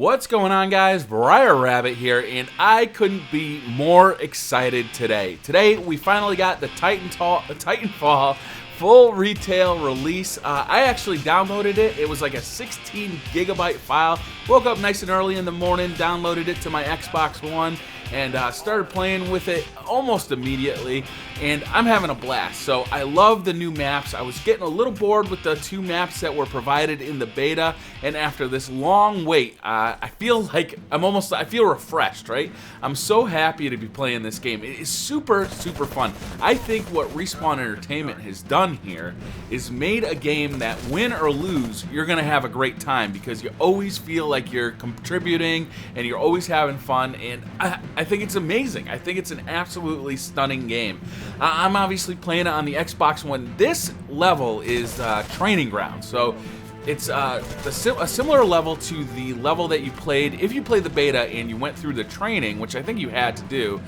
What's going on, guys? BriarRabbit here, and I couldn't be more excited today. Today, we finally got the Titanfall full retail release. I actually downloaded it. It was like a 16 gigabyte file. Woke up nice and early in the morning, downloaded it to my Xbox One, and started playing with it almost immediately, and I'm having a blast. So I love the new maps. I was getting a little bored with the two maps that were provided in the beta, and after this long wait, I feel like I feel refreshed, right? I'm so happy to be playing this game. It is super, super fun. I think what Respawn Entertainment has done here is made a game that win or lose, you're gonna have a great time because you always feel like you're contributing and you're always having fun, and I think it's amazing. I think it's an absolutely stunning game. I'm obviously playing it on the Xbox One. This level is Training Ground, so it's a similar level to the level that you played if you played the beta and you went through the training, which I think you had to do.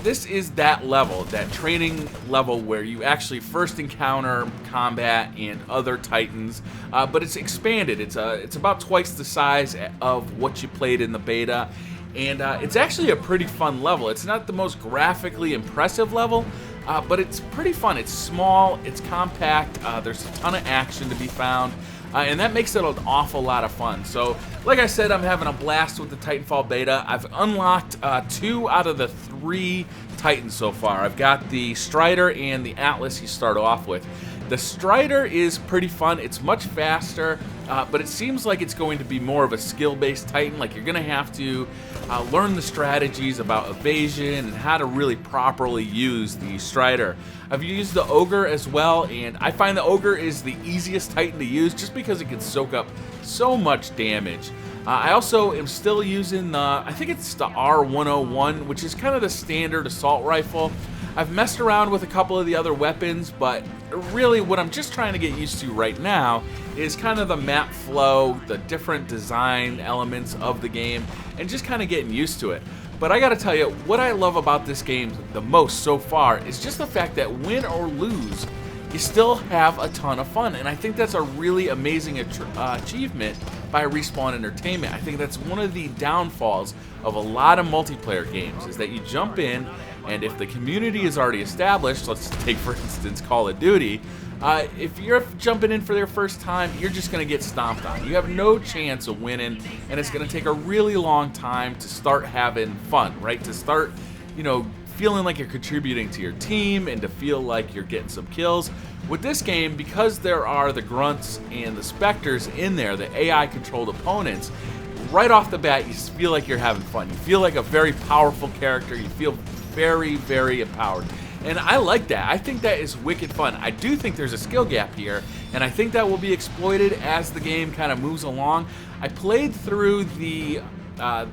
This is that level, that training level where you actually first encounter combat and other titans, but it's expanded. It's about twice the size of what you played in the beta. And it's actually a pretty fun level. It's not the most graphically impressive level, but it's pretty fun. It's small, it's compact, there's a ton of action to be found, and that makes it an awful lot of fun. So, like I said, I'm having a blast with the Titanfall beta. I've unlocked 2 out of the 3 Titans so far. I've got the Strider and the Atlas you start off with. The Strider is pretty fun. It's much faster, but it seems like it's going to be more of a skill-based Titan. Like, you're going to have to learn the strategies about evasion and how to really properly use the Strider. I've used the Ogre as well, and I find the Ogre is the easiest Titan to use just because it can soak up so much damage. I also am still using I think it's the R101, which is kind of the standard assault rifle. I've messed around with a couple of the other weapons, but really what I'm just trying to get used to right now is kind of the map flow, the different design elements of the game, and just kind of getting used to it. But I gotta tell you, what I love about this game the most so far is just the fact that win or lose, you still have a ton of fun, and I think that's a really amazing achievement by Respawn Entertainment. I think that's one of the downfalls of a lot of multiplayer games, is that you jump in, and if the community is already established, let's take for instance Call of Duty, if you're jumping in for their first time, you're just going to get stomped on. You have no chance of winning, and it's going to take a really long time to start having fun, right? To start, feeling like you're contributing to your team and to feel like you're getting some kills. With this game, because there are the grunts and the specters in there, the AI-controlled opponents, right off the bat, you feel like you're having fun. You feel like a very powerful character. You feel very, very empowered. And I like that. I think that is wicked fun. I do think there's a skill gap here, and I think that will be exploited as the game kind of moves along. I played through the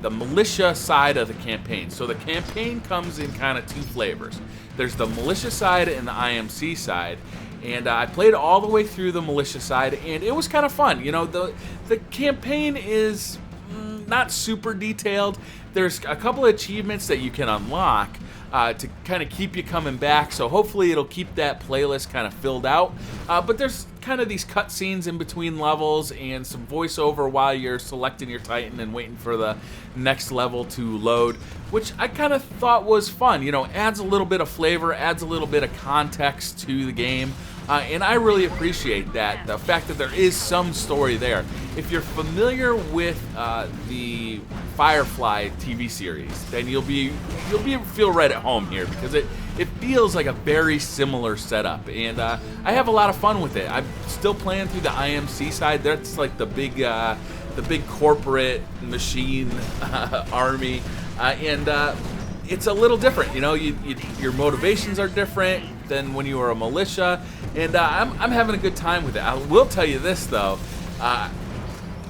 militia side of the campaign. So the campaign comes in kind of 2 flavors. There's the militia side and the IMC side. And I played all the way through the militia side, and it was kind of fun. The campaign is not super detailed. There's a couple of achievements that you can unlock to kind of keep you coming back, so hopefully it'll keep that playlist kind of filled out. But there's kind of these cutscenes in between levels and some voiceover while you're selecting your Titan and waiting for the next level to load, which I kind of thought was fun. Adds a little bit of flavor, adds a little bit of context to the game. And I really appreciate that, the fact that there is some story there. If you're familiar with the Firefly TV series, then you'll feel right at home here, because it feels like a very similar setup, and I have a lot of fun with it. I'm still playing through the IMC side. That's like the big corporate machine army, and it's a little different. Your motivations are different than when you were a militia, and I'm having a good time with it. I will tell you this though,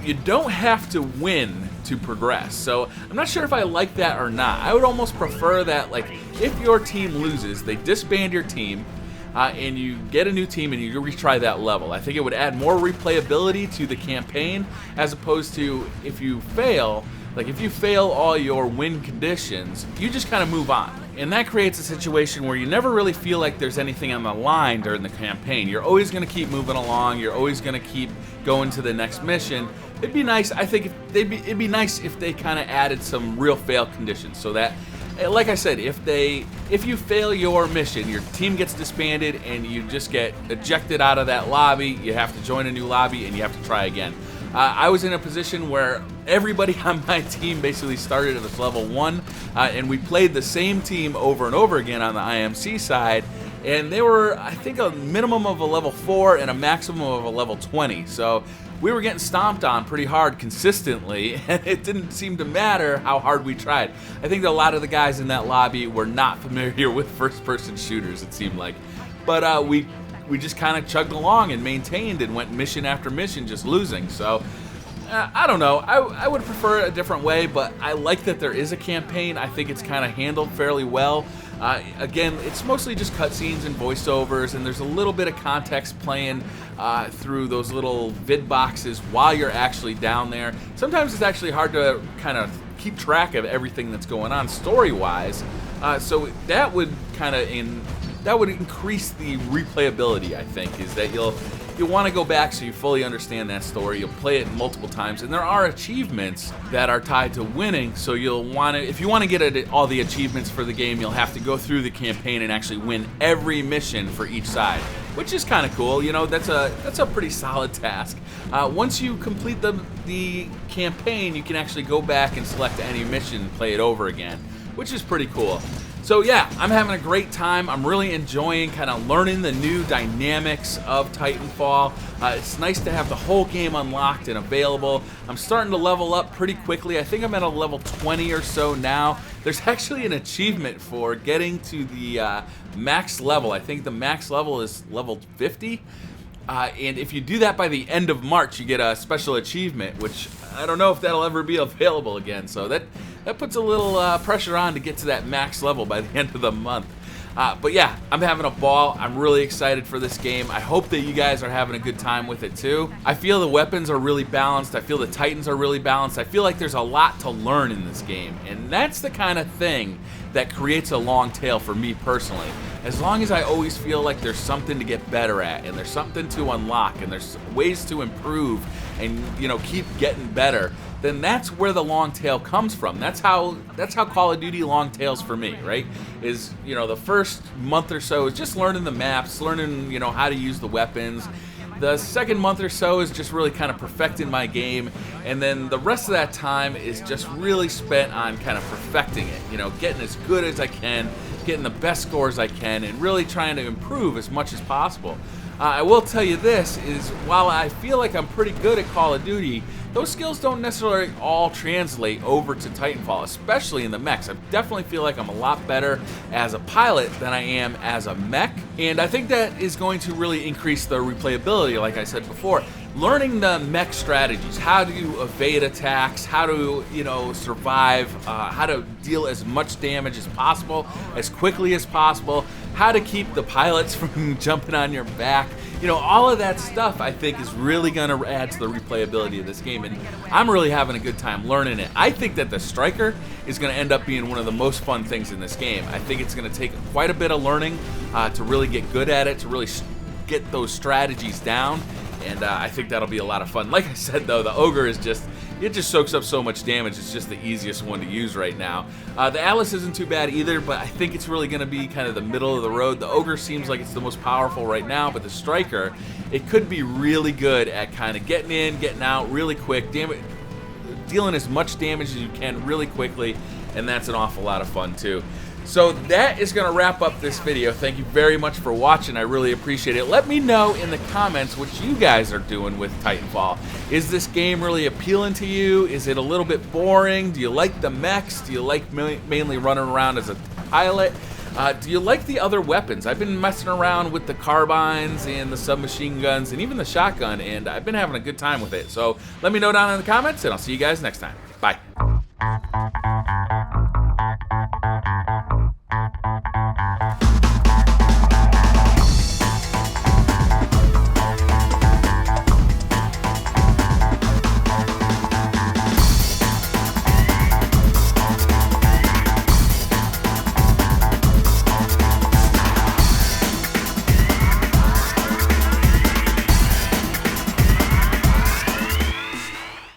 you don't have to win to progress. So I'm not sure if I like that or not. I would almost prefer that, like, if your team loses, they disband your team, and you get a new team and you retry that level. I think it would add more replayability to the campaign, as opposed to if you fail. Like, if you fail all your win conditions, you just kind of move on. And that creates a situation where you never really feel like there's anything on the line during the campaign. You're always going to keep moving along. You're always going to keep going to the next mission. It'd be nice, I think, it'd be nice if they kind of added some real fail conditions, so that, like I said, if you fail your mission, your team gets disbanded and you just get ejected out of that lobby. You have to join a new lobby and you have to try again. I was in a position where everybody on my team basically started at this level 1, and we played the same team over and over again on the IMC side, and they were, I think, a minimum of a level 4 and a maximum of a level 20. So we were getting stomped on pretty hard consistently, and it didn't seem to matter how hard we tried. I think that a lot of the guys in that lobby were not familiar with first-person shooters, it seemed like. But we just kind of chugged along and maintained and went mission after mission just losing. So I don't know. I would prefer a different way, but I like that there is a campaign. I think it's kind of handled fairly well. Again, it's mostly just cutscenes and voiceovers, and there's a little bit of context playing through those little vid boxes while you're actually down there. Sometimes it's actually hard to kind of keep track of everything that's going on story-wise. So that would that would increase the replayability, I think, is that you'll want to go back so you fully understand that story. You'll play it multiple times, and there are achievements that are tied to winning, so you'll want to, if you want to get all the achievements for the game, you'll have to go through the campaign and actually win every mission for each side, which is kind of cool. You know, that's a pretty solid task. Once you complete the campaign, you can actually go back and select any mission and play it over again, which is pretty cool. So yeah, I'm having a great time. I'm really enjoying kind of learning the new dynamics of Titanfall. It's nice to have the whole game unlocked and available. I'm starting to level up pretty quickly. I think I'm at a level 20 or so now. There's actually an achievement for getting to the max level. I think the max level is level 50. And if you do that by the end of March, you get a special achievement, which I don't know if that'll ever be available again. So that puts a little pressure on to get to that max level by the end of the month. But yeah, I'm having a ball. I'm really excited for this game. I hope that you guys are having a good time with it too. I feel the weapons are really balanced. I feel the Titans are really balanced. I feel like there's a lot to learn in this game. And that's the kind of thing that creates a long tail for me personally. As long as I always feel like there's something to get better at, and there's something to unlock, and there's ways to improve and, you know, keep getting better, then that's where the long tail comes from. That's how Call of Duty long tails for me, right? Is, you know, the first month or so is just learning the maps, learning, you know, how to use the weapons. The second month or so is just really kind of perfecting my game, and then the rest of that time is just really spent on kind of perfecting it, you know, getting as good as I can, getting the best scores I can, and really trying to improve as much as possible. I will tell you this, is while I feel like I'm pretty good at Call of Duty, those skills don't necessarily all translate over to Titanfall, especially in the mechs. I definitely feel like I'm a lot better as a pilot than I am as a mech, and I think that is going to really increase the replayability, like I said before. Learning the mech strategies, how to evade attacks, how to, you know, survive, how to deal as much damage as possible, as quickly as possible, how to keep the pilots from jumping on your back. You know, all of that stuff I think is really going to add to the replayability of this game, and I'm really having a good time learning it. I think that the Striker is going to end up being one of the most fun things in this game. I think it's going to take quite a bit of learning to really get good at it, to really get those strategies down. And I think that'll be a lot of fun. Like I said, though, the Ogre is just, it just soaks up so much damage. It's just the easiest one to use right now. The Atlas isn't too bad either, but I think it's really going to be kind of the middle of the road. The Ogre seems like it's the most powerful right now, but the Striker, it could be really good at kind of getting in, getting out really quick, dealing as much damage as you can really quickly, and that's an awful lot of fun too. So that is going to wrap up this video. Thank you very much for watching. I really appreciate it. Let me know in the comments what you guys are doing with Titanfall. Is this game really appealing to you? Is it a little bit boring? Do you like the mechs? Do you like mainly running around as a pilot? Do you like the other weapons? I've been messing around with the carbines and the submachine guns and even the shotgun, and I've been having a good time with it. So let me know down in the comments, and I'll see you guys next time. Bye.